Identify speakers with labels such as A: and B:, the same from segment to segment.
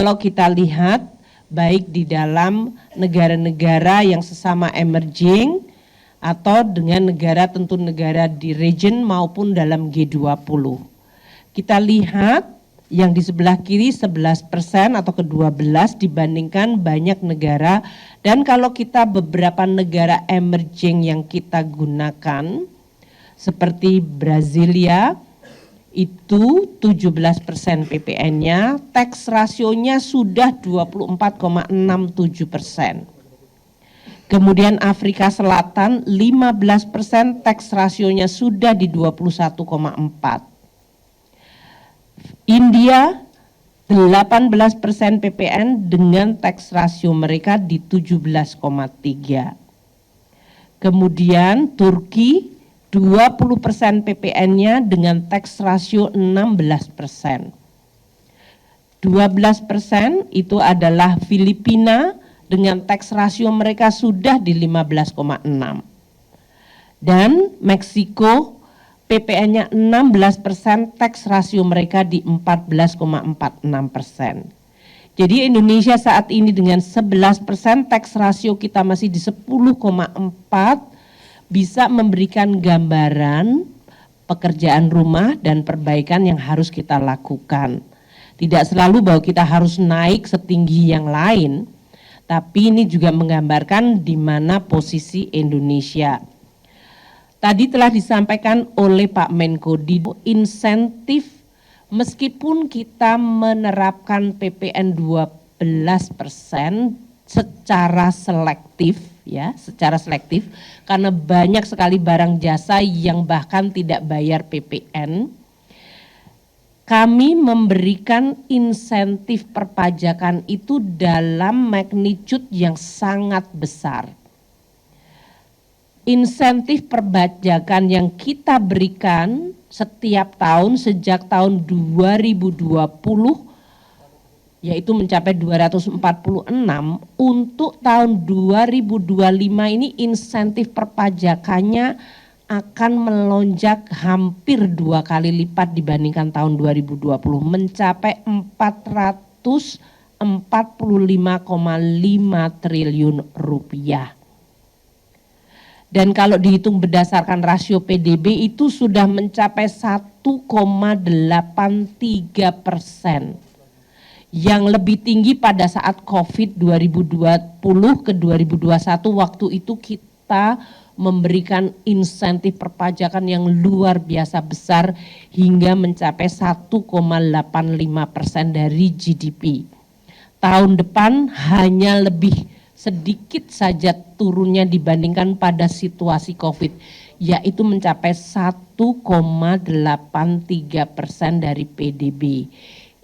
A: kalau kita lihat baik di dalam negara-negara yang sesama emerging atau dengan tentu negara di region maupun dalam G20. Kita lihat yang di sebelah kiri 11% atau ke-12 dibandingkan banyak negara, dan kalau kita beberapa negara emerging yang kita gunakan seperti Brasilia itu 17% PPN-nya, tax rasionya sudah 24,67%. Kemudian Afrika Selatan 15%, tax rasionya sudah di 21,4%. India 18% PPN dengan tax rasio mereka di 17,3%. Kemudian Turki 20% PPN-nya dengan tax rasio 16%. 12% itu adalah Filipina dengan tax rasio mereka sudah di 15,6%. Dan Meksiko PPN-nya 16%, tax rasio mereka di 14,46%. Jadi Indonesia saat ini dengan 11%, tax rasio kita masih di 10,4%, bisa memberikan gambaran pekerjaan rumah dan perbaikan yang harus kita lakukan. Tidak selalu bahwa kita harus naik setinggi yang lain, tapi ini juga menggambarkan di mana posisi Indonesia. Tadi telah disampaikan oleh Pak Menko di insentif, meskipun kita menerapkan PPN 12% secara selektif ya, secara selektif karena banyak sekali barang jasa yang bahkan tidak bayar PPN. Kami memberikan insentif perpajakan itu dalam magnitude yang sangat besar. Insentif perpajakan yang kita berikan setiap tahun sejak tahun 2020 yaitu mencapai 246, untuk tahun 2025 ini insentif perpajakannya akan melonjak hampir 2 kali lipat dibandingkan tahun 2020, mencapai 445,5 triliun rupiah. Dan kalau dihitung berdasarkan rasio PDB itu sudah mencapai 1,83%. Yang lebih tinggi pada saat COVID 2020 ke 2021, waktu itu kita memberikan insentif perpajakan yang luar biasa besar hingga mencapai 1,85% dari GDP. Tahun depan hanya lebih sedikit saja turunnya dibandingkan pada situasi COVID, yaitu mencapai 1,83% dari PDB.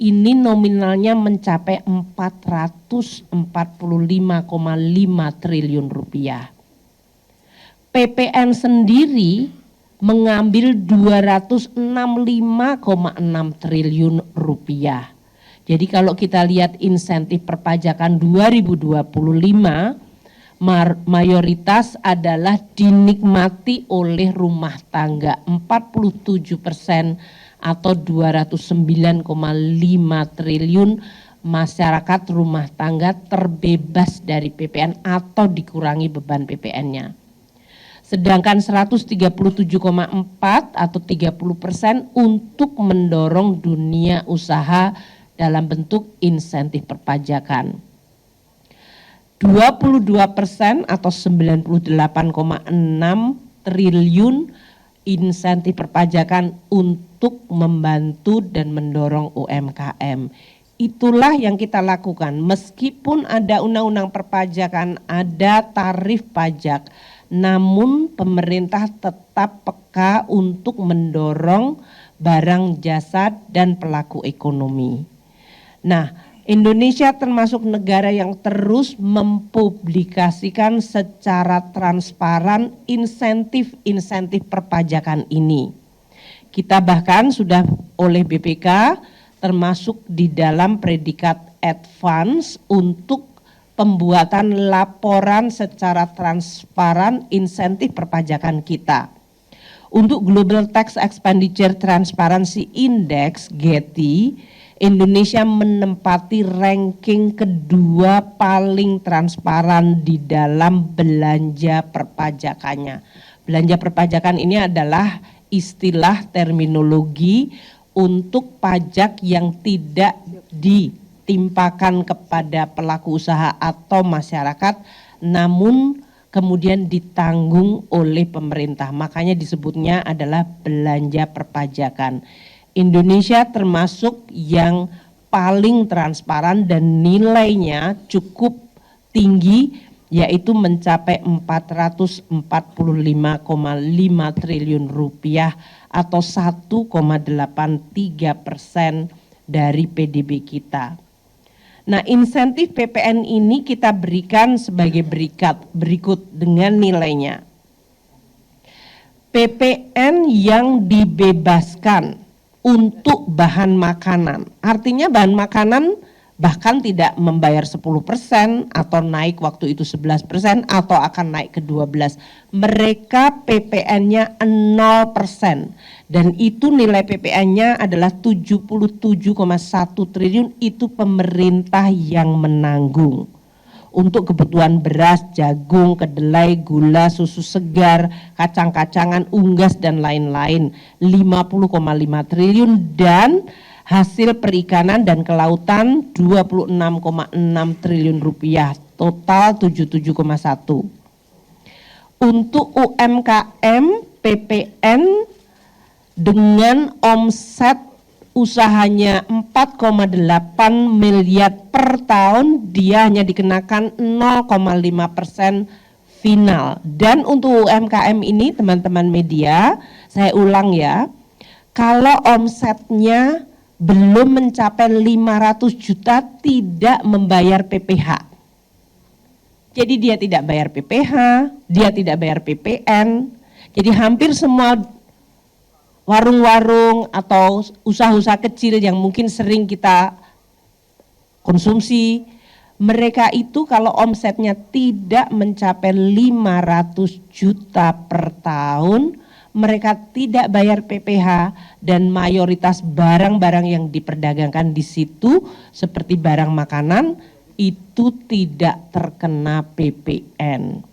A: Ini nominalnya mencapai 445,5 triliun rupiah. PPN sendiri mengambil 265,6 triliun rupiah. Jadi kalau kita lihat insentif perpajakan 2025, mayoritas adalah dinikmati oleh rumah tangga, 47% atau 209,5 triliun masyarakat rumah tangga terbebas dari PPN atau dikurangi beban PPN-nya. Sedangkan 137,4 atau 30% untuk mendorong dunia usaha dalam bentuk insentif perpajakan. 22% atau 98,6 triliun insentif perpajakan untuk membantu dan mendorong UMKM. Itulah yang kita lakukan. Meskipun ada undang-undang perpajakan, ada tarif pajak, namun pemerintah tetap peka untuk mendorong barang jasa dan pelaku ekonomi. Nah, Indonesia termasuk negara yang terus mempublikasikan secara transparan insentif perpajakan ini. Kita bahkan sudah oleh BPK termasuk di dalam predikat advance untuk pembuatan laporan secara transparan insentif perpajakan kita. Untuk Global Tax Expenditure Transparency Index (GTI), Indonesia menempati ranking kedua paling transparan di dalam belanja perpajakannya. Belanja perpajakan ini adalah istilah terminologi untuk pajak yang tidak ditimpakan kepada pelaku usaha atau masyarakat, namun kemudian ditanggung oleh pemerintah. Makanya disebutnya adalah belanja perpajakan. Indonesia termasuk yang paling transparan dan nilainya cukup tinggi, yaitu mencapai 445,5 triliun rupiah atau 1,83% dari PDB kita. Nah, insentif PPN ini kita berikan sebagai berikut dengan nilainya. PPN yang dibebaskan untuk bahan makanan, artinya bahan makanan bahkan tidak membayar 10% atau naik waktu itu 11% atau akan naik ke 12%. Mereka PPN-nya 0% dan itu nilai PPN-nya adalah 77,1 triliun, itu pemerintah yang menanggung. Untuk kebutuhan beras, jagung, kedelai, gula, susu segar, kacang-kacangan, unggas dan lain-lain 50,5 triliun dan hasil perikanan dan kelautan 26,6 triliun rupiah, total 77,1. Untuk UMKM PPN dengan omset usahanya 4,8 miliar per tahun, dia hanya dikenakan 0,5% final. Dan untuk UMKM ini teman-teman media, saya ulang ya, kalau omsetnya belum mencapai 500 juta tidak membayar PPh. Jadi dia tidak bayar PPh, dia tidak bayar PPN. Jadi hampir semua warung-warung atau usaha-usaha kecil yang mungkin sering kita konsumsi, mereka itu kalau omsetnya tidak mencapai 500 juta per tahun, mereka tidak bayar PPh dan mayoritas barang-barang yang diperdagangkan di situ seperti barang makanan itu tidak terkena PPN.